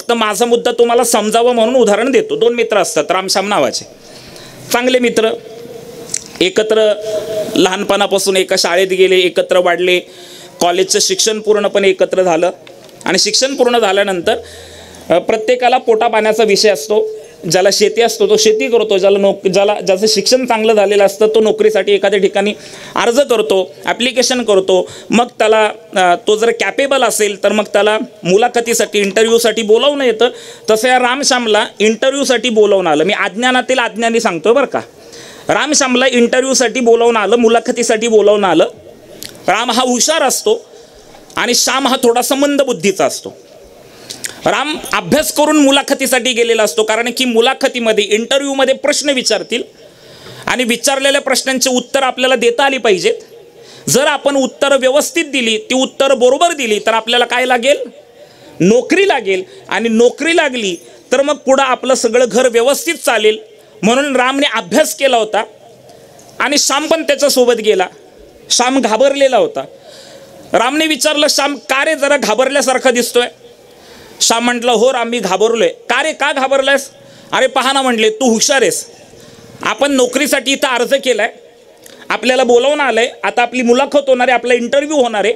फक्त माझा मुद्दा तुम्हाला समजावं म्हणून उदाहरण देतो. दोन मित्र असतात राम श्याम नावाचे, चांगले मित्र, एकत्र लहानपणापासून एका शाळेत गेले, एकत्र वाढले, कॉलेजचं शिक्षण पूर्णपणे एकत्र झालं. आणि शिक्षण पूर्ण झाल्यानंतर प्रत्येकाला पोटापाण्याचा विषय असतो. ज्याला शेती असतो तो शेती करतो, ज्याचं शिक्षण चांगलं झालेलं असतं तो नोकरीसाठी एखाद्या ठिकाणी अर्ज करतो, ॲप्लिकेशन करतो. मग त्याला तो जर कॅपेबल असेल तर मग त्याला मुलाखतीसाठी इंटरव्ह्यूसाठी बोलावणं येतं. तसं या रामश्यामला इंटरव्ह्यूसाठी बोलावणं आलं. मी अज्ञानातील अज्ञानी सांगतो बरं का. रामश्यामला इंटरव्ह्यूसाठी बोलावणं आलं, मुलाखतीसाठी बोलावणं आलं. राम हा हुशार असतो आणि श्याम हा थोडासा मंदबुद्धीचा असतो. राम अभ्यास करून मुलाखतीसाठी गेलेला असतो, कारण की मुलाखतीमध्ये इंटरव्ह्यूमध्ये प्रश्न विचारतील आणि विचारलेल्या प्रश्नांची उत्तर आपल्याला देता आली पाहिजेत. जर आपण उत्तर व्यवस्थित दिली, ती उत्तर बरोबर दिली तर आपल्याला काय लागेल, नोकरी लागेल. आणि नोकरी लागली तर मग पुढं आपलं सगळं घर व्यवस्थित चालेल. म्हणून रामने अभ्यास केला होता आणि श्याम पण त्याच्यासोबत गेला. श्याम घाबरलेला होता. रामने विचारलं, श्याम का रे जरा घाबरल्यासारखा दिसतोय? श्याम म्हटलं, हो राम मी घाबरलोय. का रे, का घाबरलायस? अरे पहा ना म्हणले, तू हुशार आहेस. आपण नोकरीसाठी इथं अर्ज केलाय, आपल्याला बोलावणं आलंय, आता आपली मुलाखत होणार आहे, आपला इंटरव्ह्यू होणार आहे.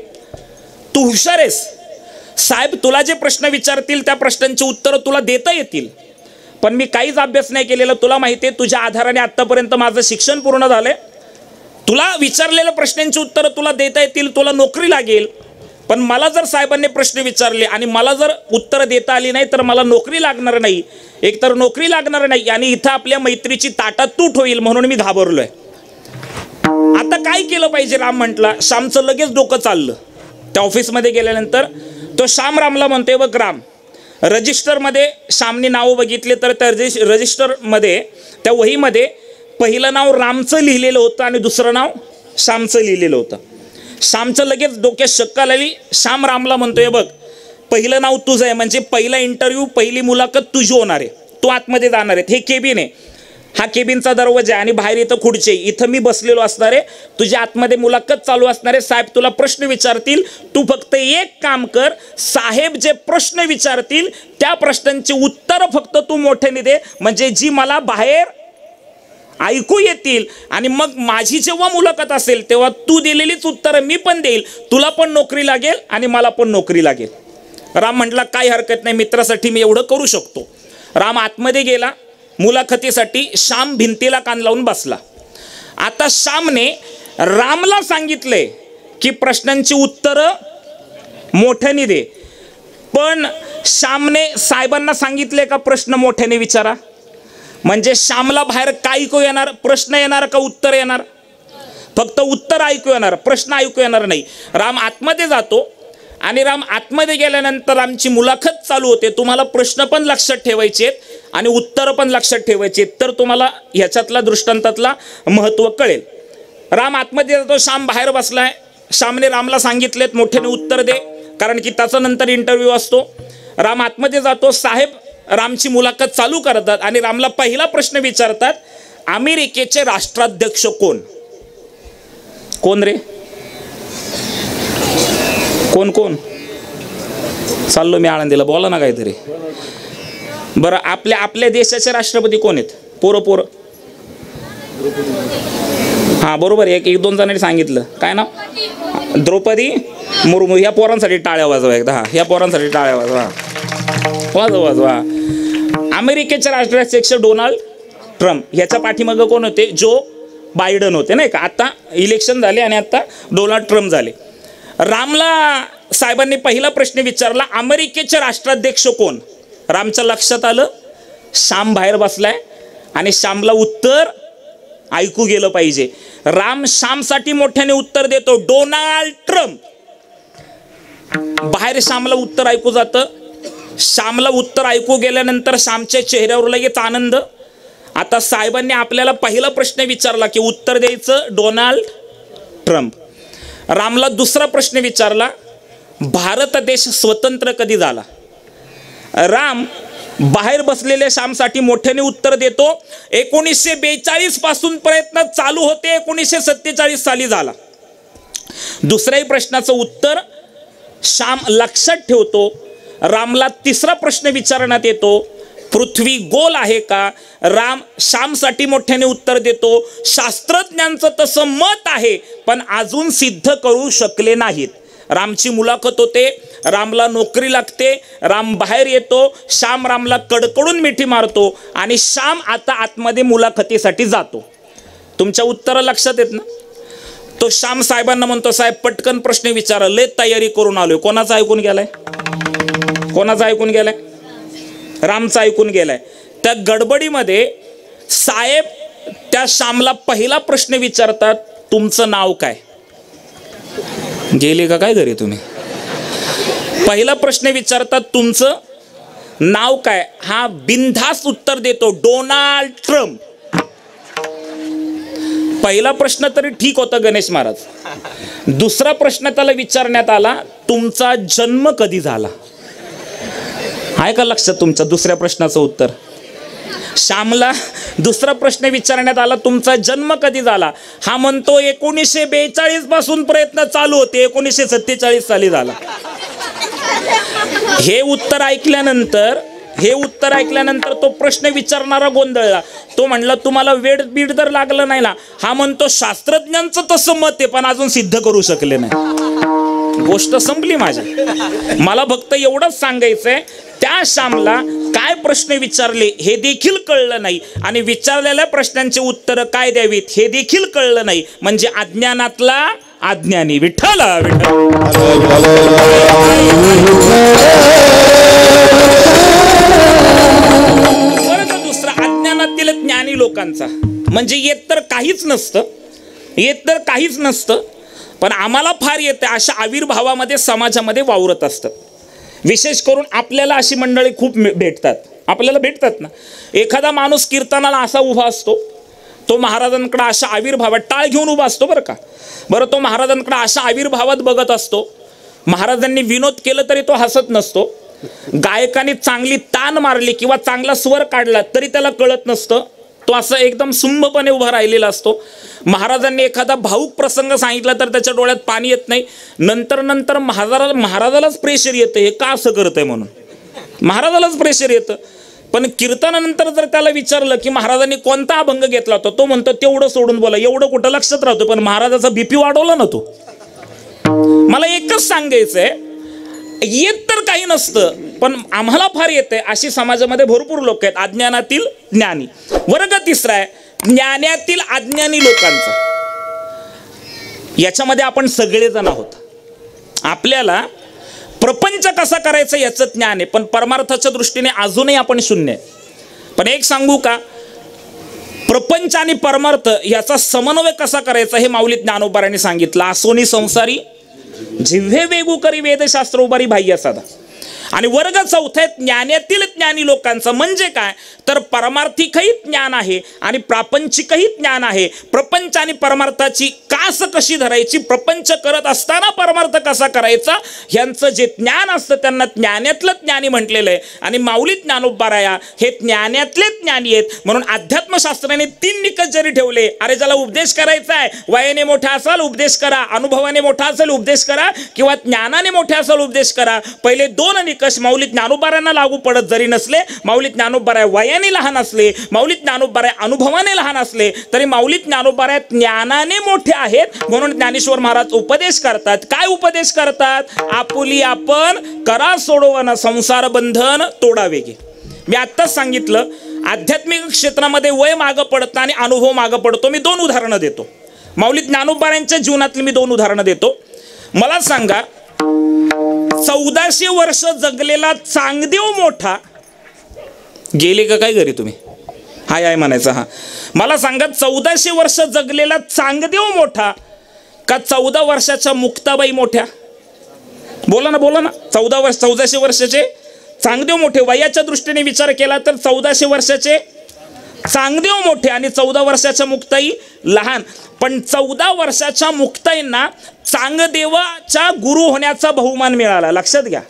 तू हुशार आहेस. साहेब तुला जे प्रश्न विचारतील त्या प्रश्नांची उत्तरं तुला देता येतील. पण मी काहीच अभ्यास नाही केलेला. तुला माहिती आहे तुझ्या आधाराने आत्तापर्यंत माझं शिक्षण पूर्ण झालंय. तुला विचारलेल्या प्रश्नांची उत्तरं तुला देता येतील, तुला नोकरी लागेल. पण मला जर साहेबांनी प्रश्न विचारले आणि मला जर उत्तर देता आली नाही तर मला नोकरी लागणार नाही. एकतर नोकरी लागणार नाही आणि इथं आपल्या मैत्रीची ताटातूट होईल, म्हणून मी घाबरलोय. आता काय केलं पाहिजे? राम म्हटला. श्यामचं लगेच डोकं चाललं. त्या ऑफिसमध्ये गेल्यानंतर तो श्याम रामला म्हणतोय, बघ राम, रजिस्टरमध्ये श्यामने नाव बघितले तर त्या रजिस्टरमध्ये त्या वहीमध्ये पहिलं नाव रामचं लिहिलेलं होतं आणि दुसरं नाव श्यामचं लिहिलेलं होतं. श्यामचं लगेच डोक्यात शक्का आली. श्याम रामला म्हणतोय, बघ पहिलं नाव तुझं आहे, म्हणजे पहिला इंटरव्ह्यू, पहिली मुलाखत तुझी होणार आहे. तू आतमध्ये जाणार आहे. हे केबिन आहे, हा केबिनचा दरवाजा आहे आणि बाहेर इथं खुर्ची आहे. इथं मी बसलेलो असणार आहे. तुझ्या आतमध्ये मुलाखत चालू असणार आहे. साहेब तुला प्रश्न विचारतील. तू फक्त एक काम कर, साहेब जे प्रश्न विचारतील त्या प्रश्नांची उत्तरं फक्त तू मोठ्याने दे, म्हणजे जी मला बाहेर ऐकू येतील. आणि मग माझी जेव्हा मुलाखत असेल तेव्हा तू दिलेलीच उत्तरं मी पण देईल. तुला पण नोकरी लागेल आणि मला पण नोकरी लागेल. राम म्हटला, काही हरकत नाही, मित्रासाठी मी एवढं करू शकतो. राम आतमध्ये गेला मुलाखतीसाठी. श्याम भिंतीला कान लावून बसला. आता श्यामने रामला सांगितलंय की प्रश्नांची उत्तरं मोठ्याने दे, पण श्यामने साहेबांना सांगितले का प्रश्न मोठ्याने विचारा? म्हणजे श्यामला बाहेर काय ऐकू येणार? प्रश्न येणार का उत्तर येणार? फक्त उत्तर ऐकू येणार, प्रश्न ऐकू येणार नाही. राम आतमध्ये जातो आणि राम आतमध्ये गेल्यानंतर आमची मुलाखत चालू होते. तुम्हाला प्रश्न पण लक्षात ठेवायचे आहेत आणि उत्तर पण लक्षात ठेवायचे आहेत, तर तुम्हाला ह्याच्यातला दृष्टांतातला महत्त्व कळेल. राम आतमध्ये जातो, श्याम बाहेर बसलाय. श्यामने रामला सांगितलेत मोठ्याने उत्तर दे, कारण की त्याचा नंतर इंटरव्ह्यू असतो. राम आतमध्ये जातो. साहेब रामची मुलाखत चालू करतात आणि रामला पहिला प्रश्न विचारतात, अमेरिकेचे राष्ट्राध्यक्ष कोण? कोण रे? कोण कोण? चाललो मी आळंदीला, बोला ना काहीतरी. बरं, आपल्या देशाचे राष्ट्रपती कोण आहेत? पोरं हां बरोबर, एक दोन जणांनी सांगितलं. काय नाव? द्रौपदी मुर्मू. ह्या पोरांसाठी टाळ्या वाजवा एकदा. हा, ह्या पोरांसाठी टाळ्या वाजवा, वाजवा. अमेरिकेचे राष्ट्राध्यक्ष डोनाल्ड ट्रम्प. ह्याच्या पाठीमागं कोण होते? जो बायडन होते, नाही का? आता इलेक्शन झाले आणि आता डोनाल्ड ट्रम्प झाले. रामला साहेबांनी पहिला प्रश्न विचारला, अमेरिकेचे राष्ट्राध्यक्ष कोण? रामच्या लक्षात आलं श्याम बाहेर बसलाय आणि श्यामला उत्तर ऐकू गेलं पाहिजे. राम श्यामसाठी मोठ्याने उत्तर देतो, डोनाल्ड ट्रम्प. बाहेर श्यामला उत्तर ऐकू जातं. श्यामला उत्तर ऐकू गेल्यानंतर श्यामच्या चेहऱ्यावर लगेच आनंद. आता साहेबांनी आपल्याला पहिला प्रश्न विचारला की उत्तर द्यायचं डोनाल्ड ट्रम्प. रामला दुसरा प्रश्न विचारला, भारत देश स्वतंत्र कधी झाला? राम बाहेर बसलेल्या श्यामसाठी मोठ्याने उत्तर देतो, 1942 पासून प्रयत्न चालू होते, 1947 साली झाला. दुसऱ्याही प्रश्नाचं उत्तर श्याम लक्षात ठेवतो. रामला तिसरा प्रश्न विचारण्यात येतो, पृथ्वी गोल आहे का? राम श्यामसाठी मोठ्याने उत्तर देतो, शास्त्रज्ञांचं तसं मत आहे पण अजून सिद्ध करू शकले नाहीत. रामची मुलाखत होते, रामला नोकरी लागते, राम बाहेर येतो, श्याम रामला कडकडून मिठी मारतो आणि श्याम आता आतमध्ये मुलाखतीसाठी जातो. तुमच्या उत्तर लक्षात येत ना? तो श्याम साहेबांना म्हणतो, साहेब पटकन प्रश्न विचारा, लय तयारी करून आलोय. कोणाचं ऐकून गेलाय? कोणाचं ऐकून गेलाय? रामचं ऐकून गेलाय. त्या गडबडीमध्ये साहेब त्या श्यामला पहिला प्रश्न विचारतात, तुमचं नाव काय? गेले का काय घरी तुम्ही? पहिला प्रश्न विचारतात, तुमचं नाव काय? हा बिनधास्त उत्तर देतो, डोनाल्ड ट्रम्प. पहिला प्रश्न तरी ठीक होता गणेश महाराज. दुसरा प्रश्न त्याला विचारण्यात आला, तुमचा जन्म कधी झाला? आहे का लक्षात तुमच्या दुसऱ्या प्रश्नाचं उत्तर? श्यामला दुसरा प्रश्न विचारण्यात आला, तुमचा जन्म कधी झाला? हा म्हणतो 1942 पासून प्रयत्न चालू होते, 1947 साली झाला. हे उत्तर ऐकल्यानंतर तो प्रश्न विचारणारा गोंधळला. तो म्हणला, तुम्हाला वेळ बीड तर लागलं नाही ना? हा म्हणतो, शास्त्रज्ञांचं तसं मत आहे पण अजून सिद्ध करू शकले नाही. गोष्ट संपली माझी. मला फक्त एवढंच सांगायचंय, त्या श्यामला काय प्रश्न विचारले हे देखील कळलं नाही आणि विचारलेल्या प्रश्नांची उत्तर काय द्यावीत हे देखील कळलं नाही. म्हणजे अज्ञानातला अज्ञानी. विठ्ठल दुसरा अज्ञानातील ज्ञानी लोकांचा म्हणजे येत तर काहीच नसतं पण आम्हाला फार येते अशा आविर्भावामध्ये समाजामध्ये वावरत असतात. विशेष करून आपल्याला अशी मंडळी खूप आपल्याला भेटतात ना. एखादा माणूस कीर्तनाला असा उभा असतो, तो महाराजांकडे अशा आविर्भावात टाळ घेऊन उभा असतो बरं तो महाराजांकडे अशा आविर्भावात बघत असतो. महाराजांनी विनोद केलं तरी तो हसत नसतो. गायकाने चांगली तान मारली किंवा चांगला स्वर काढला तरी त्याला कळत नसतं. तो असं एकदम सुंभपणे उभा राहिलेला असतो. महाराजांनी एखादा भाऊक प्रसंग सांगितला तर त्याच्या डोळ्यात पाणी येत नाही. नंतर महाराजालाच प्रेशर येतं, हे का असं करतंय म्हणून महाराजालाच प्रेशर येतं. पण कीर्तनानंतर जर त्याला विचारलं की महाराजांनी कोणता अभंग घेतला होता, तो म्हणतो तेवढं सोडून बोला. एवढं कुठं लक्षात राहतो, पण महाराजाचा बीपी वाढवला ना तो. मला एकच सांगायचंय, येत तर काही नसतं पण आम्हाला फार येते अशी समाजामध्ये भरपूर लोक आहेत. अज्ञानातील ज्ञानी. वर्ग तिसरा आहे ज्ञानातील अज्ञानी लोकांचा. याच्यामध्ये आपण सगळेजण आहोत. आपल्याला प्रपंच कसा करायचा याचं ज्ञान आहे, पण परमार्थाच्या दृष्टीने अजूनही आपण शून्य आहे. पण एक सांगू का, प्रपंच आणि परमार्थ याचा समन्वय कसा करायचा हे माऊली ज्ञानोबारांनी सांगितलं. आसोनी संसारी जिव्हे वेगू करी वेदशास्त्र उभारी बाह्य साधा. आणि वर्ग चौथा ज्ञानातील ज्ञानी लोकांचं म्हणजे काय तर परमार्थिकही ज्ञान आहे आणि प्रापंचिकही ज्ञान आहे. प्रपंच आणि परमार्थाची कास कशी धरायची, प्रपंच करत असताना परमार्थ कसा करायचा, ह्यांचं जे ज्ञान असतं त्यांना ज्ञानातलं ज्ञानी म्हटलेलं आहे. आणि माऊली ज्ञानोबाराया हे ज्ञानातले ज्ञानी आहेत. म्हणून अध्यात्मशास्त्राने 3 निकष जरी ठेवले, अरे ज्याला उपदेश करायचा आहे, वयाने मोठा असाल उपदेश करा, अनुभवाने मोठा असेल उपदेश करा किंवा ज्ञानाने मोठा असेल उपदेश करा. पहिले 2 निकष माऊली ज्ञानोबारायांना लागू पडत जरी नसले, माऊली ज्ञानोबाराय वयाने लहान असले, माऊली ज्ञानोबाराय अनुभवाने लहान असले तरी माऊली ज्ञानोबाराय ज्ञानाने मोठे आहेत. म्हणून ज्ञानेश्वर महाराज उपदेश करतात. काय उपदेश करतात? आपुली आपण करा सोडवण, संसार बंधन तोडावे गे. मी आत्ताच सांगितलं, आध्यात्मिक क्षेत्रामध्ये वय मागं पडतं आणि अनुभव मागं पडतो. मी 2 उदाहरणं देतो. माऊली ज्ञानोबारायांच्या जीवनातली मी 2 उदाहरणं देतो. मला सांगा, 1400 वर्ष जगलेला चांगदेव मोठा, गेले का काय घरी तुम्ही? हाय म्हणायचं. हा मला सांगा, 1400 वर्ष जगलेला चांगदेव मोठा का 14 वर्षाच्या मुक्ताबाई मोठ्या? बोला ना 1400 वर्षाचे चांगदेव मोठे. वयाच्या दृष्टीने विचार केला तर 1400 वर्षाचे चांगदेव मोठे आणि 14 वर्षाच्या मुक्ताई लहान. पण 14 वर्षाच्या मुक्ताईंना चांगदेवाच्या गुरु होण्याचा बहुमान मिळाला. लक्षात घ्या.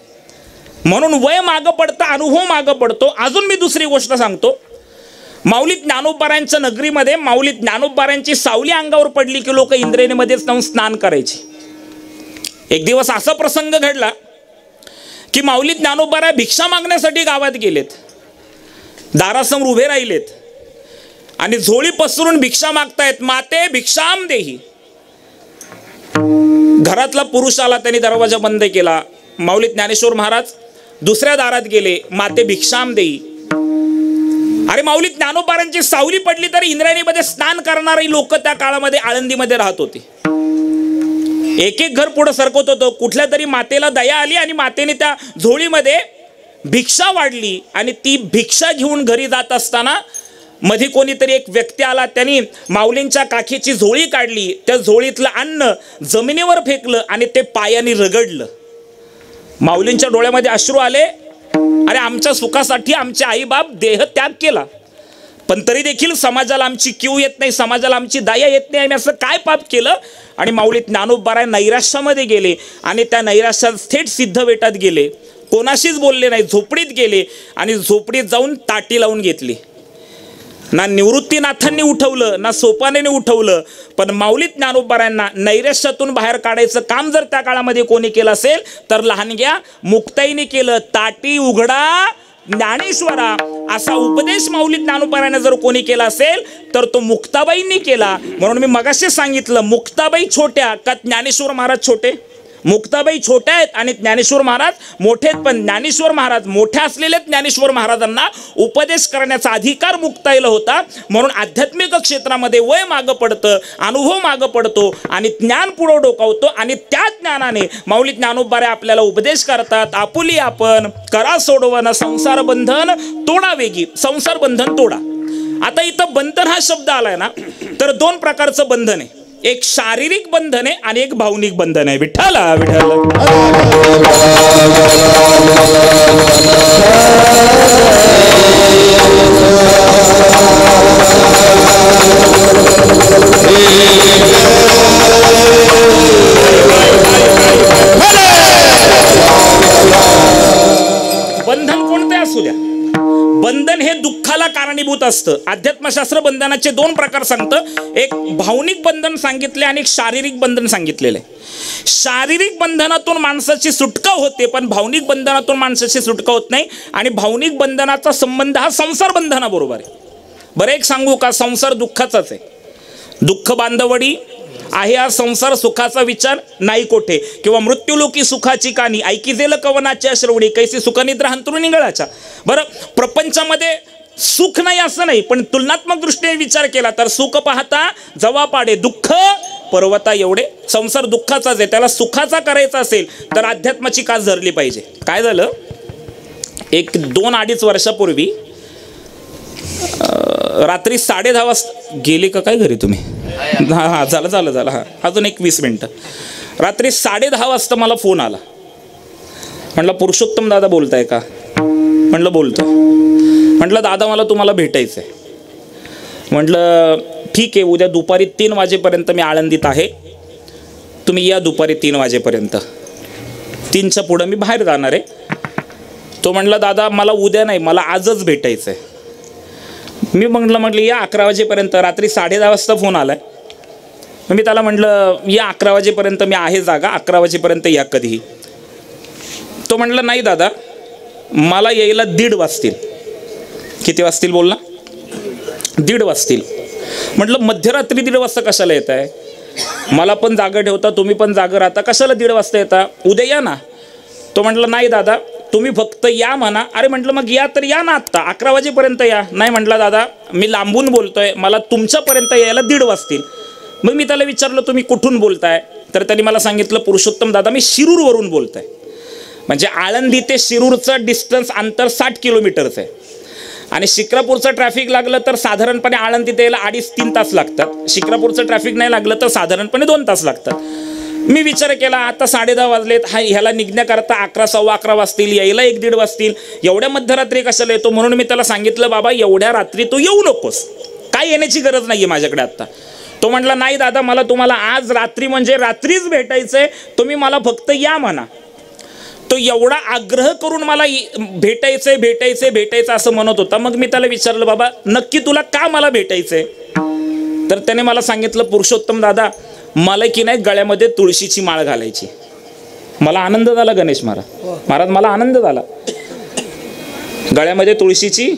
म्हणून वय मागं पडतं, अनुभव मागं पडतो. अजून मी दुसरी गोष्ट सांगतो. माऊली ज्ञानोबारायांच्या नगरीमध्ये माऊली ज्ञानोबारायांची सावली अंगावर पडली की लोक इंद्रेणीमध्येच जाऊन स्नान करायचे. एक दिवस असा प्रसंग घडला की माऊली ज्ञानोबा भिक्षा मागण्यासाठी गावात गेलेत, दारासमोर उभे राहिलेत आणि झोळी पसरून भिक्षा मागतायत. माते भिक्षाम देही. घरातला पुरुष आला, त्यांनी दरवाजा बंद केला. माऊली ज्ञानेश्वर महाराज दुसऱ्या दारात गेले. माते भिक्षाम देई. अरे माऊली ज्ञानोबारांची सावली पडली तरी इंद्रायणीमध्ये स्नान करणारी लोक त्या काळामध्ये आळंदीमध्ये राहत होती. एक एक घर पुढे सरकत होतं. कुठल्या तरी मातेला दया आली आणि मातेने त्या झोळीमध्ये भिक्षा वाढली आणि ती भिक्षा घेऊन घरी जात असताना मध्ये कोणीतरी एक व्यक्ती आला. त्यांनी माऊलींच्या काखेची झोळी काढली. त्या झोळीतलं अन्न जमिनीवर फेकलं आणि ते पायाने रगडलं. माऊलींच्या डोळ्यामध्ये अश्रू आले. अरे आमच्या सुखासाठी आमचे आईबाप देह त्याग केला, पण तरी देखील समाजाला आमची कीव येत नाही, समाजाला आमची दया येत नाही. आम्ही असं काय पाप केलं? आणि माऊली ज्ञानोबा नैराश्यामध्ये गेले आणि त्या नैराश्यात थेट सिद्धवेटात गेले. कोणाशीच बोलले नाही. झोपडीत गेले आणि झोपडीत जाऊन ताटी लावून घेतली. ना निवृत्तीनाथांनी उठवलं ना सोपानेने उठवलं, पण माऊली ज्ञानोबारांना नैराश्यातून बाहेर काढायचं काम जर त्या काळामध्ये कोणी केलं असेल तर लहानग्या मुक्ताईने केलं. ताटी उघडा ज्ञानेश्वरा असा उपदेश माऊली ज्ञानोबारांना जर कोणी केला असेल तर तो मुक्ताबाईंनी केला. म्हणून मी मगाशी सांगितलं, मुक्ताबाई छोट्या का ज्ञानेश्वर महाराज छोटे? मुक्ताबाई छोट्या आहेत आणि ज्ञानेश्वर महाराज मोठे आहेत, पण ज्ञानेश्वर महाराज मोठ्या असलेले ज्ञानेश्वर महाराजांना उपदेश करण्याचा अधिकार मुक्ताईला होता. म्हणून आध्यात्मिक क्षेत्रामध्ये वय मागं पडतं, अनुभव मागं पडतो आणि ज्ञान पुढं डोकावतो आणि त्या ज्ञानाने माऊली ज्ञानोबा आपल्याला उपदेश करतात. आपुली आपण करा सोडवण संसार बंधन तोडा वेगी. संसार बंधन तोडा. आता इथं बंधन हा शब्द आलाय ना, तर दोन प्रकारचं बंधन आहे. एक शारीरिक बंधन आहे आणि एक भावनिक बंधन आहे. विठ्ठला विठ्ठला. बंधन कोणते असू द्या, बंधन हे दुःखाला कारणीभूत असतं. अध्यात्मशास्त्र बंधनाचे दोन प्रकार सांगतं. एक भावनिक बंधन सांगितले आणि एक शारीरिक बंधन सांगितलेले. शारीरिक बंधनातून माणसाची सुटका होते, पण भावनिक बंधनातून माणसाची सुटका होत नाही. आणि भावनिक बंधनाचा संबंध हा संसार बंधनाबरोबर आहे. बरं एक सांगू का, संसार दुःखाचाच आहे. दुःख बांधवडी आहे हा संसार, सुखाचा विचार नाही कोठे. किंवा मृत्यूलोकी सुखाची कानी ऐकी जेल कवनाच्या श्रवणी कैसी सुखनिद्रा हंतरुणी गळाच्या. बरं प्रपंचामध्ये सुख नाही असं नाही, पण तुलनात्मक दृष्टीने विचार केला तर सुख पाहता जवा पाडे दुःख पर्वता एवढे. संसार दुःखाचाच आहे. त्याला सुखाचा करायचा असेल तर अध्यात्माची कास धरली पाहिजे. काय झालं, एक 2-2.5 वर्षापूर्वी रात्री 10:30 वाजता गेले का काय घरी तुम्ही? हां झालं हां अजून एक 20 मिनटं. रात्री 10:30 वाजता मला फोन आला. म्हटलं पुरुषोत्तम दादा बोलताय का? म्हटलं बोलतो. म्हटलं दादा मला तुम्हाला भेटायचं आहे. म्हटलं ठीक आहे, उद्या दुपारी 3 वाजेपर्यंत मी आळंदीत आहे, तुम्ही या दुपारी 3 वाजेपर्यंत. 3च्या पुढं मी बाहेर जाणार आहे. तो म्हटला दादा मला उद्या नाही, मला आजच भेटायचं आहे. मी म्हटलं या 11 वाजेपर्यंत. रात्री 10:30 वाजता फोन आलाय. मी त्याला म्हटलं या 11 वाजेपर्यंत मी आहे जागा, 11 वाजेपर्यंत या कधीही. तो म्हटला नाही दादा मला यायला 1:30 वाजतील. किती वाजतील बोलला? 1:30 वाजतील. म्हटलं मध्यरात्री 1:30 वाजता कशाला येत आहे? मला पण जागा ठेवता, तुम्ही पण जागा राहता, कशाला 1:30 वाजता येता? उद्या या ना. तो म्हटलं नाही दादा तुम्ही फक्त या म्हणा. अरे म्हटलं मग या तर या ना आत्ता, 11 वाजेपर्यंत या. नाही म्हटलं दादा मी लांबून बोलतोय, मला तुमच्यापर्यंत यायला 1:30 वाजतील. मग मी त्याला विचारलं तुम्ही कुठून बोलताय? तर त्यांनी मला सांगितलं पुरुषोत्तम दादा मी शिरूरवरून बोलतोय. म्हणजे आळंदी ते शिरूरचं डिस्टन्स अंतर 60 किलोमीटरचं आहे. आणि शिक्रापूरचं ट्रॅफिक लागलं तर साधारणपणे आळंदीत यायला 2.5-3 तास लागतात. शिक्रापूरचं ट्रॅफिक नाही लागलं तर साधारणपणे 2 तास लागतात. मी विचार केला आता 10:30 वाजलेत, ह्याला निघण्याकरता 11-11:15 वाजतील, यायला 1-1:30 वाजतील, एवढ्या मध्यरात्री कशाला येतो? म्हणून मी त्याला सांगितलं बाबा एवढ्या रात्री तू येऊ नकोस, काय येण्याची गरज नाही आहे माझ्याकडे आत्ता. तो म्हटला नाही दादा मला तुम्हाला आज रात्री म्हणजे रात्रीच भेटायचंय, तुम्ही मला फक्त या म्हणा. तो एवढा आग्रह करून मला भेटायचंय असं म्हणत होता. मग मी त्याला विचारलं बाबा नक्की तुला का मला भेटायचंय? तर त्याने मला सांगितलं पुरुषोत्तम दादा मला की नाही गळ्यामध्ये तुळशीची माळ घालायची. मला आनंद झाला गणेश महाराज, मला आनंद झाला. गळ्यामध्ये तुळशीची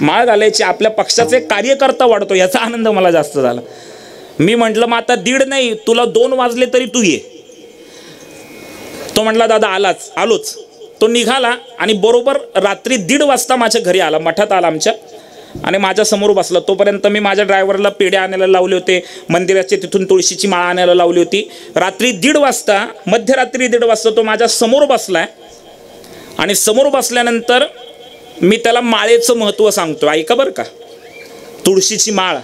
माळ घालायची, आपल्या पक्षाचे कार्यकर्ता वाढतो याचा आनंद मला जास्त झाला. मी म्हटलं मग आता 1:30 नाही, तुला 2 वाजले तरी तू ये. तो म्हटला दादा आलोच. तो निघाला आणि बरोबर रात्री 1:30 वाजता माझ्या घरी आला, मठात आला आमच्या, आणि माझ्या समोर बसला. तोपर्यंत मी माझ्या ड्रायव्हरला पेढे आणायला लावले होते, मंदिराचे तिथून तुळशीची माळ आणायला लावली होती. रात्री 1:30 वाजता, मध्यरात्री 1:30 वाजता तो माझ्या समोर बसलाय. आणि समोर बसल्यानंतर मी त्याला माळेचं महत्त्व सांगतो, ऐका बरं का. तुळशीची माळ,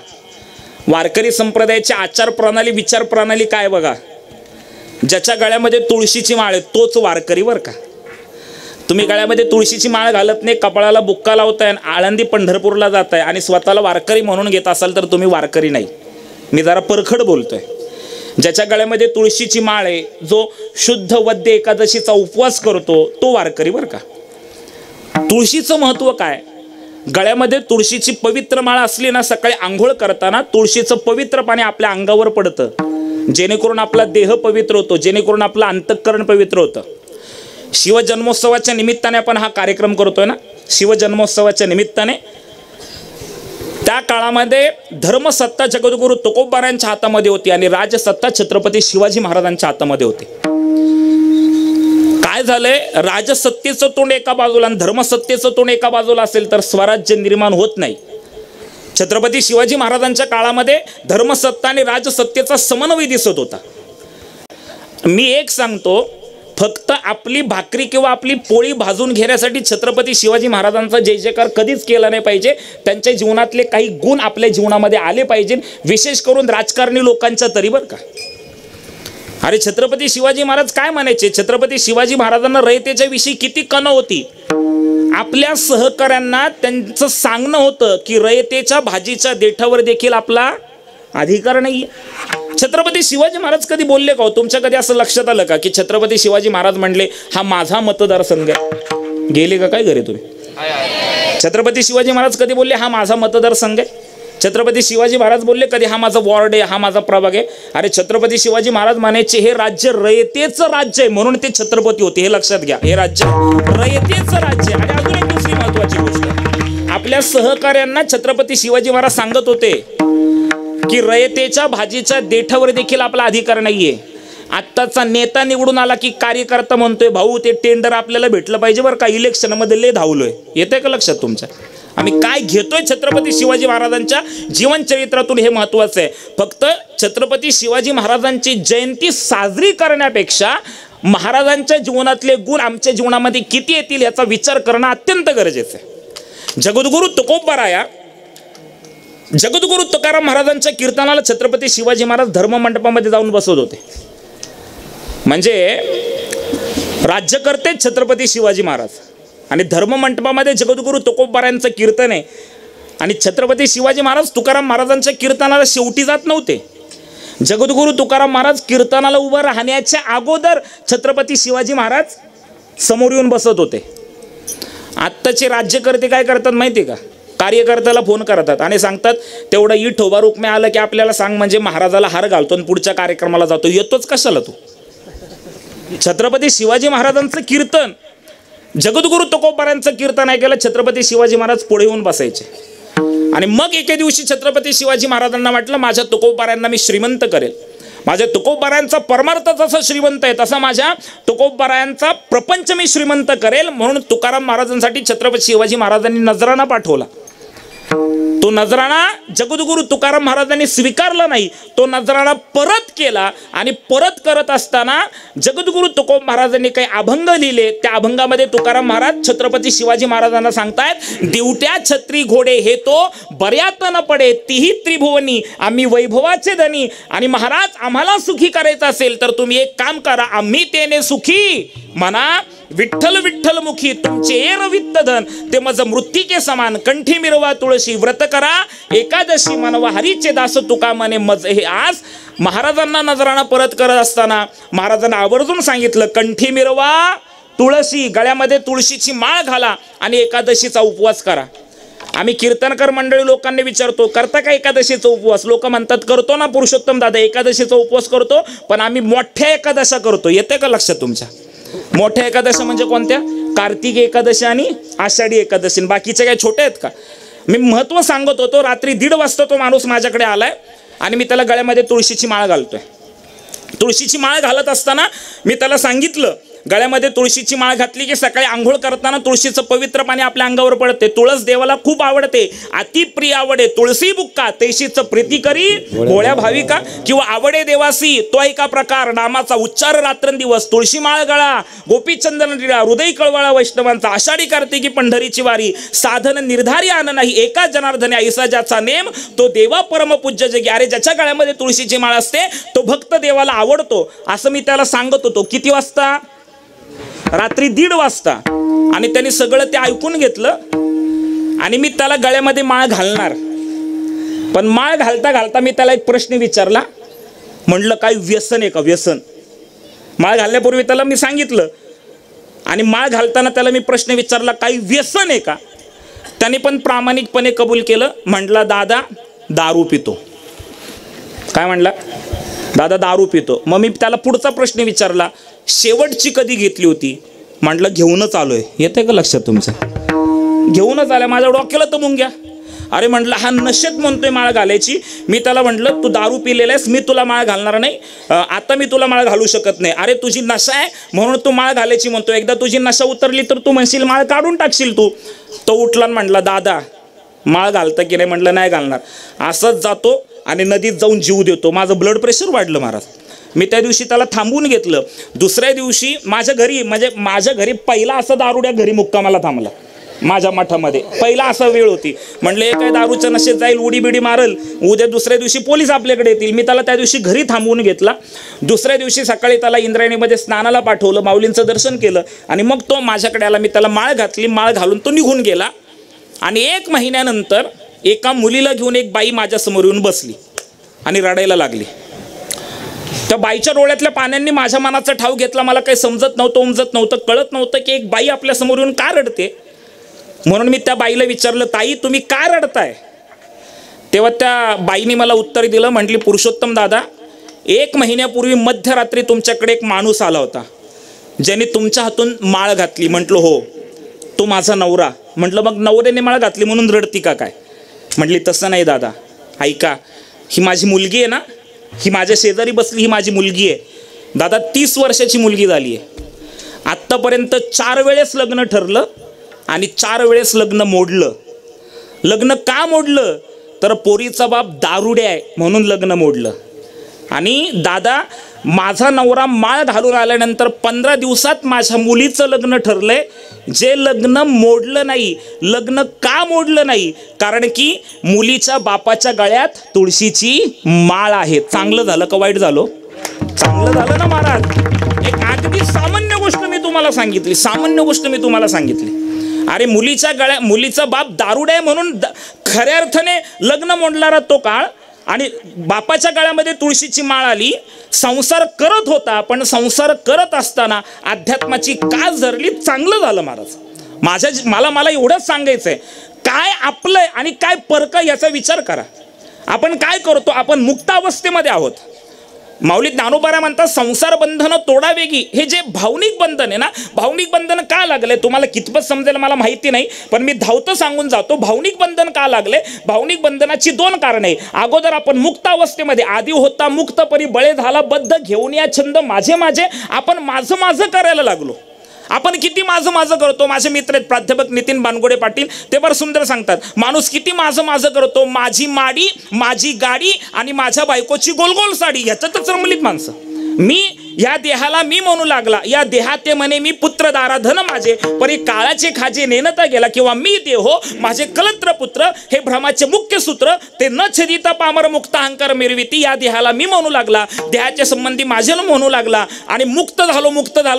वारकरी संप्रदायाची आचार प्रणाली, विचार प्रणाली काय बघा. ज्याच्या गळ्यामध्ये तुळशीची माळ आहे तोच वारकरी बरं का. तुम्ही गळ्यामध्ये तुळशीची माळ घालत नाही, कपाळाला बुक्का लावताय, आळंदी पंढरपूरला जाताय आणि स्वतःला वारकरी म्हणून घेत असाल तर तुम्ही वारकरी नाही. मी जरा परखड बोलतोय. ज्याच्या गळ्यामध्ये तुळशीची माळ आहे, जो शुद्ध वद्य एकादशीचा उपवास करतो तो वारकरी बरं का. तुळशीचं महत्त्व काय, गळ्यामध्ये तुळशीची पवित्र माळ असली ना, सकाळी आंघोळ करताना तुळशीचं पवित्र पाणी आपल्या अंगावर पडतं, जेणेकरून आपला देह पवित्र होतो, जेणेकरून आपलं अंतःकरण पवित्र होतं. शिवजन्मोत्सवाच्या निमित्ताने आपण हा कार्यक्रम करतोय ना, शिवजन्मोत्सवाच्या निमित्ताने. त्या काळामध्ये धर्मसत्ता जगद्गुरु तुकोबारायांच्या हातामध्ये होती आणि राजसत्ता छत्रपती शिवाजी महाराजांच्या हातामध्ये होती. काय झालंय, राजसत्तेचं तोंड एका बाजूला आणि धर्मसत्तेचं तोंड एका बाजूला असेल तर स्वराज्य निर्माण होत नाही. छत्रपती शिवाजी महाराजांच्या काळामध्ये धर्मसत्ता आणि राजसत्तेचा समन्वय दिसत होता. मी एक सांगतो, फक्त आपली भाकरी किंवा आपली पोळी भाजून घेण्यासाठी छत्रपती शिवाजी महाराजांचा जय जयकार कधीच केला नाही पाहिजे. त्यांच्या जीवनातले काही गुण आपल्या जीवनामध्ये आले पाहिजे, विशेष करून राजकारणी लोकांच्या तरी बरं का. अरे छत्रपती शिवाजी महाराज काय म्हणायचे, छत्रपती शिवाजी महाराजांना रयतेच्या विषयी किती कण होती. आपल्या सहकाऱ्यांना त्यांचं सांगणं होतं की रयतेच्या भाजीच्या देठावर देखील आपला अधिकार नाही. छत्रपती शिवाजी महाराज कधी बोलले का, तुमच्या कधी असं लक्षात आलं का की छत्रपती शिवाजी महाराज म्हणले हा माझा मतदारसंघ आहे? गेले का काय घरी तुम्ही? छत्रपती शिवाजी महाराज कधी बोलले हा माझा मतदारसंघ आहे? छत्रपती शिवाजी महाराज बोलले कधी हा माझा वॉर्ड आहे, हा माझा प्रभाग आहे? अरे छत्रपती शिवाजी महाराज म्हणायचे हे राज्य रयतेचं राज्य आहे, म्हणून ते छत्रपती होते. हे लक्षात घ्या, हे राज्य रयतेचं राज्य आहे. आणि अजून एक दुसरी महत्वाची गोष्ट, आपल्या सहकाऱ्यांना छत्रपती शिवाजी महाराज सांगत होते की रयतेच्या भाजीच्या देठावर देखील आपला अधिकार नाहीये. आत्ताचा नेता निवडून आला की कार्यकर्ता म्हणतोय भाऊ ते टेंडर आपल्याला भेटलं पाहिजे बरं का, इलेक्शन मध्ये लय धावलोय. येतंय का लक्षात तुमच्या? आम्ही काय घेतोय छत्रपती शिवाजी महाराजांच्या जीवनचरित्रातून हे महत्वाचं आहे. फक्त छत्रपती शिवाजी महाराजांची जयंती साजरी करण्यापेक्षा महाराजांच्या जीवनातले गुण आमच्या जीवनामध्ये किती येतील याचा विचार करणं अत्यंत गरजेचं आहे. जगद्गुरु तुकोबाराया, जगद्गुरु तुकाराम महाराजांच्या कीर्तनाला छत्रपती शिवाजी महाराज धर्म मंडपामध्ये जाऊन बसवत होते. म्हणजे राज्यकर्ते छत्रपती शिवाजी महाराज आणि धर्म मंडपामध्ये जगद्गुरु तुकोबारायांचं कीर्तन आहे. आणि छत्रपती शिवाजी महाराज तुकाराम महाराजांच्या कीर्तनाला शेवटी जात नव्हते. जगद्गुरु तुकाराम महाराज कीर्तनाला उभं राहण्याच्या अगोदर छत्रपती शिवाजी महाराज समोर येऊन बसत होते. आत्ताचे राज्यकर्ते काय करतात माहिती का, कार्यकर्त्याला फोन करतात आणि सांगतात तेवढं इट उभा रुक्मे आलं की आपल्याला सांग, म्हणजे महाराजाला हार घालतो आणि पुढच्या कार्यक्रमाला जातो. येतोच कशाला तू? छत्रपती शिवाजी महाराजांचं कीर्तन, जगद्गुरु तुकोबारायांचं कीर्तन ऐकायला छत्रपती शिवाजी महाराज पुढे येऊन बसायचे. आणि मग एके दिवशी छत्रपती शिवाजी महाराजांना वाटलं माझ्या तुकोबारायांना मी श्रीमंत करेल. माझ्या तुकोबारायांचा परमार्थ जसा श्रीमंत आहे तसा माझ्या तुकोबारायांचा प्रपंच मी श्रीमंत करेल. म्हणून तुकाराम महाराजांसाठी छत्रपती शिवाजी महाराजांनी नजराणा पाठवला. तो नजराणा जगद्गुरु तुकाराम महाराजांनी स्वीकारला नाही, तो नजराणा परत केला. आणि परत करत असताना जगद्गुरु तुकोब महाराजांनी काही अभंग लिहिले. त्या अभंगामध्ये तुकाराम महाराज छत्रपती शिवाजी महाराजांना सांगतायत, दिवट्या छत्री घोडे हे तो बऱ्यात न पडे, तीही त्रिभुवनी आम्ही वैभवाचे धनी. आणि महाराज आम्हाला सुखी करायचं असेल तर तुम्ही एक काम करा, आम्ही तेने सुखी म्हणा. विठ्ठल विठ्ठल मुखी तुमचे एर वित्त धन, ते मज मृत्तिके समान. कंठी मिरवा तुळशी व्रत करा, एकादशी मनवा हरीचे दास तुका मने मज हे आज. महाराजांना नजराणा परत करत असताना महाराजांना आवर्जून सांगितलं, कंठी मिरवा तुळशी, गळ्यामध्ये तुळशीची माळ घाला आणि एकादशीचा उपवास करा. आम्ही कीर्तनकर मंडळी लोकांनी विचारतो, करता का एकादशीचा उपवास? लोक म्हणतात करतो ना पुरुषोत्तम दादा, एकादशीचा उपवास करतो, पण आम्ही मोठ्या एकादशा करतो. येते का लक्षात तुमच्या? मोठ्या एकादशी म्हणजे कोणत्या? कार्तिक एकादशी आणि आषाढी एकादशी. बाकीच्या काय छोट्या आहेत का? मी महत्त्व सांगत होतो. रात्री 1:30 वाजता तो माणूस माझ्याकडे आलाय आणि मी त्याला गळ्यामध्ये तुळशीची माळ घालतोय. तुळशीची माळ घालत असताना मी त्याला सांगितलं, गळ्यामध्ये तुळशीची माळ घातली की सकाळी आंघोळ करताना तुळशीचं पवित्र पाणी आपल्या अंगावर पडते. तुळस देवाला खूप आवडते, अति प्रिय आवडे. तुळशी बुक्का तेशीच प्रीती करी भोळ्या भाविका. किंवा आवडे देवासी तो एका प्रकार, नामाचा उच्चार रात्रंदिवस. तुळशी माळ गळा, गोपीचंदन टिळा, हृदय कळवळा वैष्णवांचा. आषाढी कार्तिकी पंढरीची वारी, साधन निर्धारी आन नाही, एका जनार्दने ऐसा ज्याचा नेम, तो देवा परमपूज्य जगी. अरे ज्याच्या गळ्यामध्ये तुळशीची माळ असते तो भक्त देवाला आवडतो, असं मी त्याला सांगत होतो. किती वाजता? रात्री 1:30 वाजता. आणि त्यांनी सगळं ते ऐकून घेतलं आणि मी त्याला गळ्यामध्ये माळ घालणार. पण माळ घालता घालता मी त्याला एक प्रश्न विचारला. म्हटलं काय व्यसन आहे का? व्यसन. माळ घालण्यापूर्वी त्याला मी सांगितलं आणि माळ घालताना त्याला मी प्रश्न विचारला, काही व्यसन आहे का? त्याने पण प्रामाणिकपणे कबूल केलं. म्हटलं दादा दारू पितो. काय म्हणला? दादा दारू पितो. मग मी त्याला पुढचा प्रश्न विचारला, शेवटची कधी घेतली होती? म्हटलं घेऊनच आलोय. येते का लक्षात तुमचं? घेऊनच आल्या. माझ्या डोक्याला तर मुंग्या. अरे म्हटलं हा नशेत म्हणतोय माळ घालायची. मी त्याला म्हटलं तू दारू पिलेला आहेस, मी तुला माळ घालणार नाही, आता मी तुला माळ घालू शकत नाही. अरे तुझी नशा आहे म्हणून तू माळ घालायची म्हणतो, एकदा तुझी नशा उतरली तर तू म्हणशील माळ काढून टाकशील तू. तो उठला आणि म्हटला दादा माळ घालतं की नाही? म्हटलं नाही घालणार. असंच जातो आणि नदीत जाऊन जीव देतो. माझं ब्लड प्रेशर वाढलं महाराज. मी त्या दिवशी त्याला थांबवून घेतलं. दुसऱ्या दिवशी माझ्या घरी, म्हणजे माझ्या घरी पहिला असं दारुड्या घरी मुक्कामाला थांबला. माझ्या मठामध्ये पहिला असा वेळ होती. म्हणलं हे काय दारूच्या नशेत जाईल, उडी बिडी मारल, उद्या दुसऱ्या दिवशी पोलीस आपल्याकडे येतील. मी त्याला त्या दिवशी घरी थांबवून घेतला. दुसऱ्या दिवशी सकाळी त्याला इंद्रायणीमध्ये स्नानाला पाठवलं, माऊलींचं दर्शन केलं आणि मग तो माझ्याकडे आला. मी त्याला माळ घातली. माळ घालून तो निघून गेला. आणि 1 महिन्यानंतर एका मुलीला घेऊन एक बाई माझ्यासमोर येऊन बसली आणि रडायला लागली. त्या बाईच्या डोळ्यातल्या पाण्यांनी माझ्या मनाचा ठाव घेतला. मला काही समजत नव्हतं, उमजत नव्हतं, कळत नव्हतं की एक बाई आपल्या समोर येऊन का रडते. म्हणून मी त्या बाईला विचारलं, ताई तुम्ही का रडताय? तेव्हा त्या बाईने मला उत्तर दिलं. म्हटली पुरुषोत्तम दादा, 1 महिन्यापूर्वी मध्यरात्री तुमच्याकडे एक माणूस आला होता ज्याने तुमच्या हातून माळ घातली. म्हटलं हो, तो माझा नवरा. म्हटलं मग नवऱ्याने माळ घातली म्हणून रडती का काय? म्हटली तसं नाही दादा, ऐका, ही माझी मुलगी आहे ना, ही माझ्या शेजारी बसली, ही माझी मुलगी आहे दादा. 30 वर्षाची मुलगी झाली आहे. आत्तापर्यंत 4 वेळेस लग्न ठरलं आणि 4 वेळेस लग्न मोडलं. लग्न का मोडलं? तर पोरीचा बाप दारुड्या आहे म्हणून लग्न मोडलं. आणि दादा माझा नवरा माळ घालून आल्यानंतर 15 दिवसात माझ्या मुलीचं लग्न ठरलंय. जे लग्न मोडलं नाही. लग्न का मोडलं नाही? कारण की मुलीच्या बापाच्या गळ्यात तुळशीची माळ आहे. चांगलं झालं का वाईट झालं? चांगलं झालं ना महाराज. एक अगदी सामान्य गोष्ट मी तुम्हाला सांगितली. सामान्य गोष्ट मी तुम्हाला सांगितली. अरे मुलीचा बाप दारुडा आहे म्हणून खऱ्या अर्थाने लग्न मोडणारा तो काळ. आणि बापाच्या गळ्यामध्ये तुळशीची माळ आली. संसार करत होता, पण संसार करत असताना अध्यात्माची कास धरली. चांगलं झालं महाराज. मला एवढंच सांगायचंय, काय आपलं आणि काय परक याचा विचार करा. आपण काय करतो? आपण मुक्त अवस्थेमध्ये आहोत. माऊली ज्ञानोबा म्हणतात संसार बंधन तोडा वेगी. हे जे भावनिक बंधन आहे ना, भावनिक बंधन का लागले तुम्हाला कितपत समजेल मला माहिती नाही, पण मी धावतं सांगून जातो. भावनिक बंधन का लागले? भावनिक बंधनाची 2 कारणे. अगोदर आपण मुक्त अवस्थेमध्ये, आधी होता मुक्तपरी बळे झाला बद्ध, घेऊन या छंद माझे माझे, आपण माझं माझं करायला लागलो. आपण किती माझं माझं करतो. माझे मित्र आहेत प्राध्यापक नितीन बानगोडे पाटील, ते बरं सुंदर सांगतात, माणूस किती माझं माझं करतो. माझी माडी, माझी गाडी आणि माझ्या बायकोची गोलगोल साडी, ह्याच्यातच रमलीत माणसं. मी या देहाला मी म्हणू लागला, या देहाते म्हणे मी पुत्र दारा धन माझे, परी काळाचे खाजे नेनता गेला. किंवा मी देहो माझे कलत्र पुत्र, हे भ्रमाचे मुख्य सूत्र, ते न छेदिता पामर मुक्त अहंकार मिरविती. या देहाला मी म्हणू लागला, देहाच्या संबंधी माझे म्हणू लागला आणि मुक्त झालो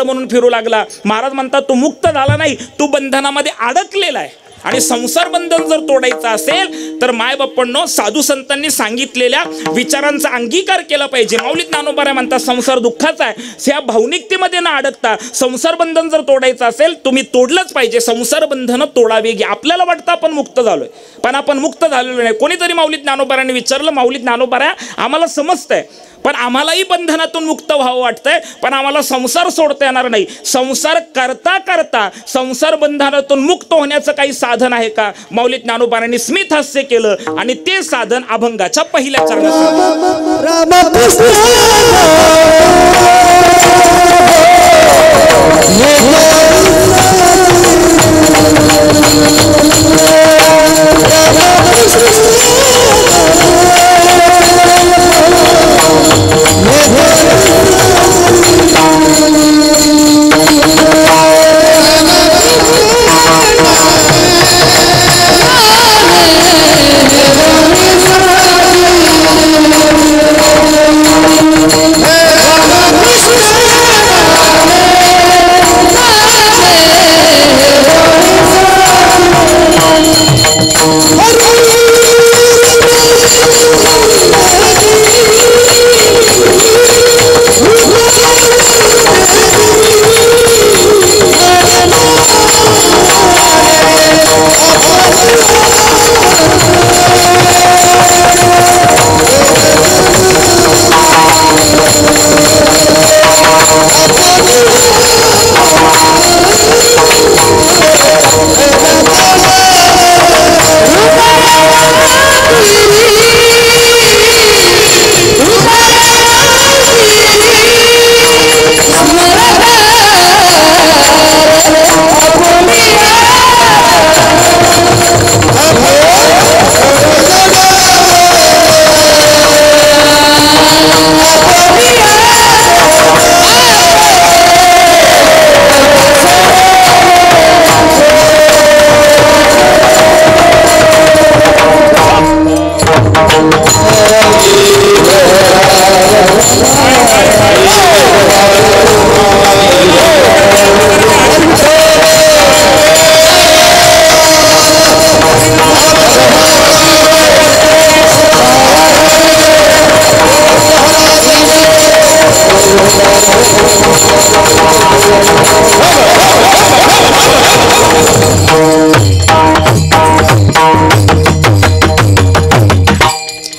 म्हणून फिरू लागला. महाराज म्हणतात तू मुक्त झाला नाही, तू बंधनामध्ये अडकलेला आहे. आणि संसार बंधन जर तोडायचं असेल तर मायबापांनो साधू संतांनी सांगितलेल्या विचारांचा अंगीकार केला पाहिजे. माऊली ज्ञानोबा म्हणतात संसार दुःखाचा आहे. या भावनिकतेमध्ये न अडकता संसार बंधन जर तोडायचं असेल तुम्ही तोडलंच पाहिजे. संसार बंधन तोडावे. आपल्याला वाटतं आपण मुक्त झालोय, पण आपण मुक्त झालेलो नाही. कोणीतरी माऊली ज्ञानोबारांनी विचारलं, माऊली ज्ञानोबा आम्हाला समजतंय पण आम्हालाही बंधनातून मुक्त व्हावं वाटतंय, पण आम्हाला संसार सोडता येणार नाही. संसार करता करता संसार बंधनातून मुक्त होण्याचं काही साधन आहे का? माऊली ज्ञानोबांनी स्मित हास्य केलं आणि ते साधन अभंगाच्या पहिल्या चरणात.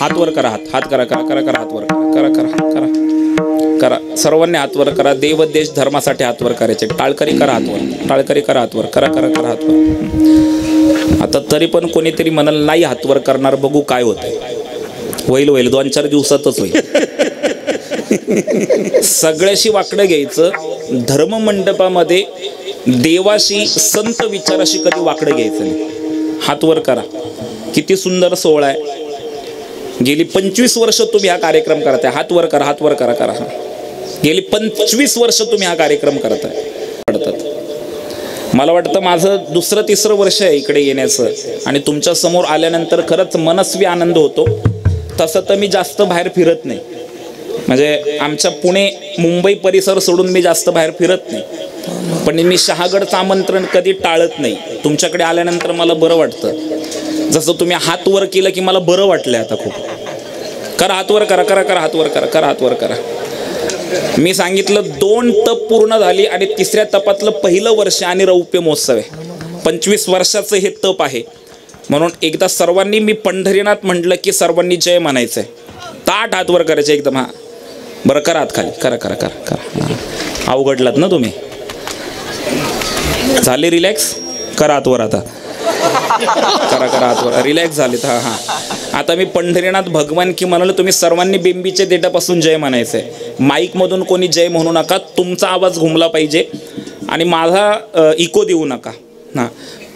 हात वर करा, हात करा, करा करा करा, हात वर करा, करा करा करा, सर्वांनी हात वर करा. देव देश धर्मासाठी हात वर करायचे. टाळकरी करा हात वर, टाळकरी करा हात वर, करा करा करा हात वर. आता तरी पण कोणीतरी म्हणाल नाही हात वर करणार, बघू काय होतंय. होईल होईल, 2-4 दिवसातच होईल. सगळ्याशी वाकडं घ्यायचं. धर्म मंडपामध्ये देवाशी संत विचाराशी कधी वाकडं घ्यायचं नाही. हात वर करा. किती सुंदर सोहळा आहे. गेली 25 वर्ष तुम्ही हा कार्यक्रम करताय. हात वर करा, हात वर करा, करा. गेली 25 वर्ष तुम्ही हा कार्यक्रम करताय. मला वाटतं माझं 2-3 वर्ष आहे इकडे येण्याचं आणि तुमच्या समोर आल्यानंतर खरंच मनस्वी आनंद होतो. तसं तर मी जास्त बाहेर फिरत नाही, म्हणजे आमच्या पुणे मुंबई परिसर सोडून मी जास्त बाहेर फिरत नाही. पण मी शहागडचं आमंत्रण कधी टाळत नाही. तुमच्याकडे आल्यानंतर मला बरं वाटतं. जसं तुम्ही हात वर केलं की मला बरं वाटलंय आता खूप. करा हात वर करा, करा करा हात वर करा, करा हात वर करा. मी सांगितलं 2 तप पूर्ण झाली आणि 3ऱ्या तपातलं पहिलं वर्ष आणि रौप्य महोत्सव आहे. 25 वर्षाचं हे तप आहे. म्हणून एकदा सर्वांनी, मी पंढरीनाथ म्हटलं की सर्वांनी जय म्हणायचंय. ताट हात वर करायचे एकदम. हा बरं, करा हात खाली, करा करा करा करा. अवघडलात ना तुम्ही. झाले रिलॅक्स, करा हात वर आता. करा करा हात वर, रिलॅक्स झालेत. हा हा. आता मी पंढरीनाथ भगवान की म्हणालो, तुम्ही सर्वांनी बेंबीच्या देठापासून जय म्हणायचंय. माईक मधून कोणी जय म्हणू नका. तुमचा आवाज घुमला पाहिजे आणि माझा इको देऊ नका. हा,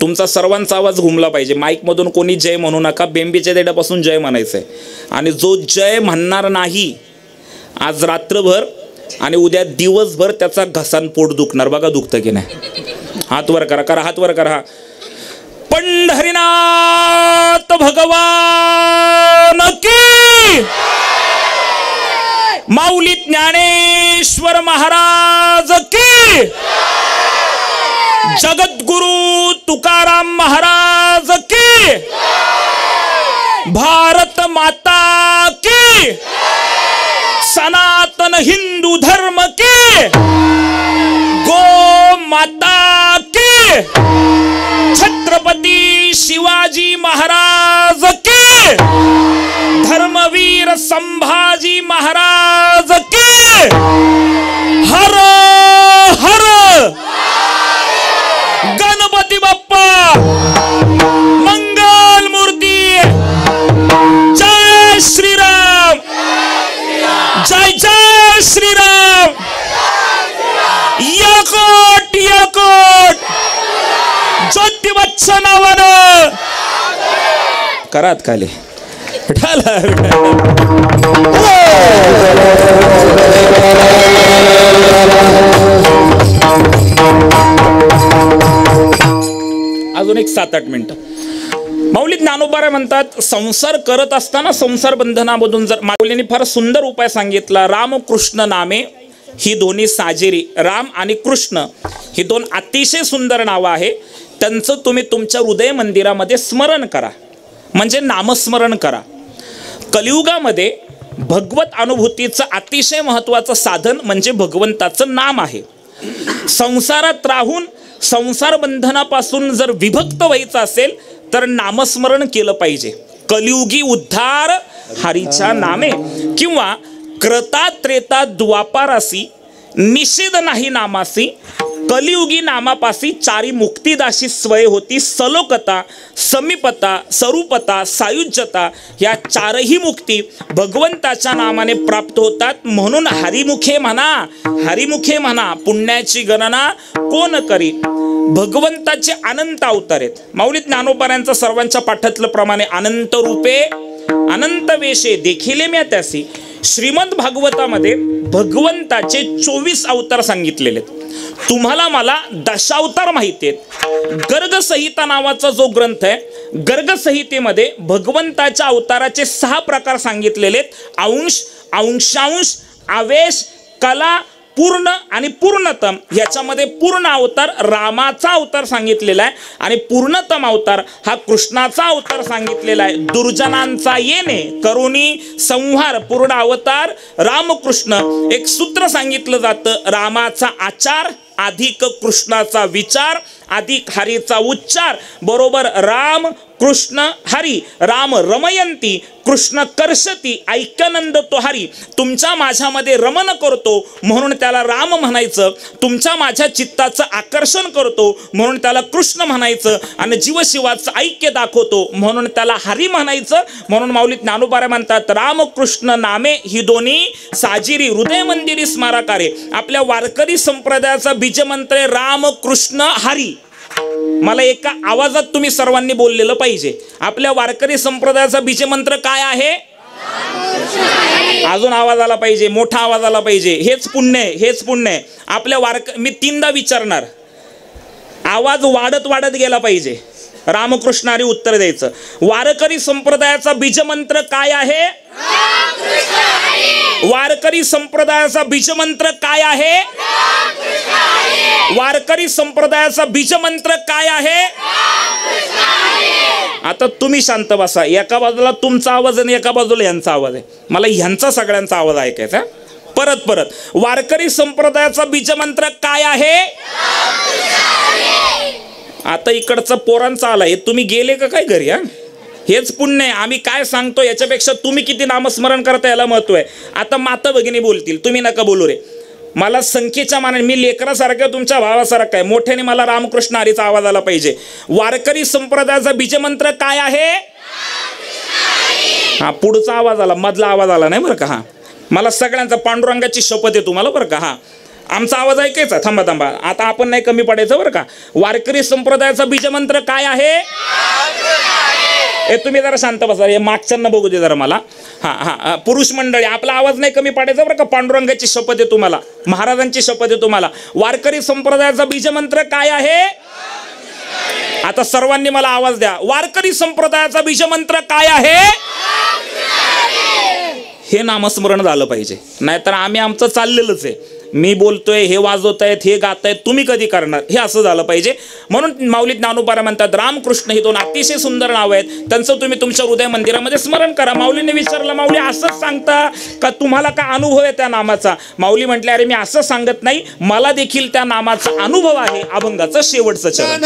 तुमचा सर्वांचा आवाज घुमला पाहिजे. माईक मधून कोणी जय म्हणू नका. बेंबीच्या देठापासून जय म्हणायचंय. आणि जो जय म्हणणार नाही आज रात्रभर आणि उद्या दिवसभर त्याचा घसान पोट दुखणार. बघा दुखतं की नाही. हात वर करा, करा हात वर करा. पंढरीनाथ भगवान की, माऊली ज्ञानेश्वर महाराज की, जगद्गुरु तुकाराम महाराज की, भारत माता की, सनातन हिंदू धर्म की, गो माता की, छत्रपती शिवाजी महाराज की, धर्मवीर संभाजी महाराज की हर हर गणपती बाप्पा मंगल मूर्ती जय श्रीराम जय जय श्रीराम याकोट याकोट ज्योतिबच्च नावानं करात खाली अजून एक 7-8 मिनिटं. माऊली ज्ञानोबा म्हणतात संसार करत असताना संसार बंधनामधून जर माऊलींनी फार सुंदर उपाय सांगितला. राम कृष्ण नामे ही दोन्ही साजेरी. राम आणि कृष्ण ही दोन अतिशय सुंदर नावं आहे. त्यांचं तुम्ही तुमच्या हृदय मंदिरामध्ये स्मरण करा, म्हणजे नामस्मरण करा. कलियुगामध्ये भगवत अनुभूतीचं अतिशय महत्त्वाचं साधन म्हणजे भगवंताचं नाम आहे. संसारात राहून संसार बंधनापासून जर विभक्त व्हायचं असेल तर नामस्मरण केलं पाहिजे. कलियुगी उद्धार हरीच्या नामे, किंवा क्रता त्रेता द्वापारासी निषेध नाही नामासी. कलियुगी नामापासी चारी मुक्तिदाशी स्वय होती. सलोकता, समीपता, स्वरूपता, सायुज्यता या चारही मुक्ती भगवंताच्या नामाने प्राप्त होतात. म्हणून हरिमुखे म्हणा, हरिमुखे म्हणा, पुण्याची गणना कोण करी. भगवंताचे अनंत अवतार आहेत. माऊली ज्ञानोबाऱ्यांचं सर्वांच्या पाठातलं प्रमाणे अनंत रूपे अनंत वेशे देखिले म्या त्यासी. श्रीमद भागवतामध्ये भगवंताचे 24 अवतार सांगितलेले आहेत. तुम्हाला मला दशावतार माहिती आहेत. गर्ग संहिता नावाचा जो ग्रंथ आहे, गर्ग संहितेमध्ये भगवंताच्या अवताराचे 6 प्रकार सांगितलेले आहेत. अंश, अंशांश, आवेश, कला, पूर्ण आणि पूर्णतम. याच्यामध्ये पूर्ण अवतार रामाचा अवतार सांगितलेला आहे आणि पूर्णतम अवतार हा कृष्णाचा अवतार सांगितलेला आहे. दुर्जनांचा येणे करुणी संहार पूर्ण अवतार रामकृष्ण. एक सूत्र सांगितलं जातं, रामाचा आचार अधिक कृष्णाचा विचार अधिक हरीचा उच्चार बरोबर राम कृष्ण हरी. राम रमयंती, कृष्ण कर्षती, ऐक्यानंद तो हरी. तुमच्या माझ्यामध्ये रमण करतो म्हणून त्याला राम म्हणायचं. तुमच्या माझ्या चित्ताचं आकर्षण करतो म्हणून त्याला कृष्ण म्हणायचं. आणि जीवशिवाचं ऐक्य दाखवतो म्हणून त्याला हरी म्हणायचं. म्हणून माऊली ज्ञानोबा म्हणतात राम कृष्ण नामे ही दोन्ही साजिरी हृदय मंदिरी स्मारकारे. आपल्या वारकरी संप्रदायाचा बीजमंत्र राम कृष्ण हरी. मला एका आवाजात तुम्ही सर्वांनी बोललेलं पाहिजे. आपल्या वारकरी संप्रदायाचा बीजमंत्र काय आहे? अजून आवाज आला पाहिजे, मोठा आवाज आला पाहिजे. हेच पुण्य आहे, हेच पुण्य आहे. आपल्या मी 3दा विचारणार, आवाज वाढत वाढत गेला पाहिजे. रामकृष्ण हरी उत्तर द्यायचं. वारकरी संप्रदायाचा बीजमंत्र काय आहे? वारकरी संप्रदायाचा बीजमंत्र काय आहे? वारकरी संप्रदायाचा बीजमंत्र काय आहे? आता तुम्ही शांत बसा. एका बाजूला तुमचा आवाज आणि एका बाजूला यांचा आवाज आहे. मला ह्यांचा सगळ्यांचा आवाज ऐकायचा. परत वारकरी संप्रदायाचा बीजमंत्र काय आहे? आता इकडचा पोरांचा आलाय. तुम्ही गेले का काय घरी? हेच पुण्य आहे. आम्ही काय सांगतो याच्यापेक्षा तुम्ही किती नामस्मरण करता याला महत्व आहे. आता माता भगिनी बोलतील, तुम्ही नका बोलू रे. मला संख्येच्या मानाने मी लेकरासारखं तुमच्या भावासारखं आहे. मोठ्याने मला रामकृष्ण हरीचा आवाज आला पाहिजे. वारकरी संप्रदायाचा बीजमंत्र काय आहे? हा, पुढचा आवाज आला, मधला आवाज आला नाही बरं का. हा, मला सगळ्यांचा पांडुरंगाची शपथ आहे तुम्हाला बरं का. हा, आमचा आवाज ऐकायचा. थांबा, आता आपण नाही कमी पडायचं बरं का. वारकरी संप्रदायाचा बीजमंत्र काय आहे? हे तुम्ही जरा शांत बसा. हे मागच्यांना बघू दे जरा मला. हा, पुरुष मंडळी आपला आवाज नाही कमी पाडायचा बरं का. पांडुरंगाची शपथ आहे तुम्हाला, महाराजांची शपथ आहे तुम्हाला. वारकरी संप्रदायाचा बीजमंत्र काय आहे? आता सर्वांनी मला आवाज द्या. वारकरी संप्रदायाचा बीजमंत्र काय आहे? हे नामस्मरण झालं पाहिजे. नाहीतर आम्ही आमचं चाललेलंच आहे. मी बोलतोय, हे वाजवतायत, हे गातायत, तुम्ही कधी करणार? हे असं झालं पाहिजे. म्हणून माऊली ज्ञानोबा म्हणतात रामकृष्ण ही दोन अतिशय सुंदर नाव आहेत. त्यांचं तुम्ही तुमच्या हृदय मंदिरामध्ये स्मरण करा. माऊलीने विचारलं, माऊली असंच सांगता का? तुम्हाला काय अनुभव आहे त्या नामाचा? माऊली म्हटले, अरे मी असं सांगत नाही, मला देखील त्या नामाचा अनुभव आहे. अभंगाचं शेवटचं चरण.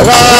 वा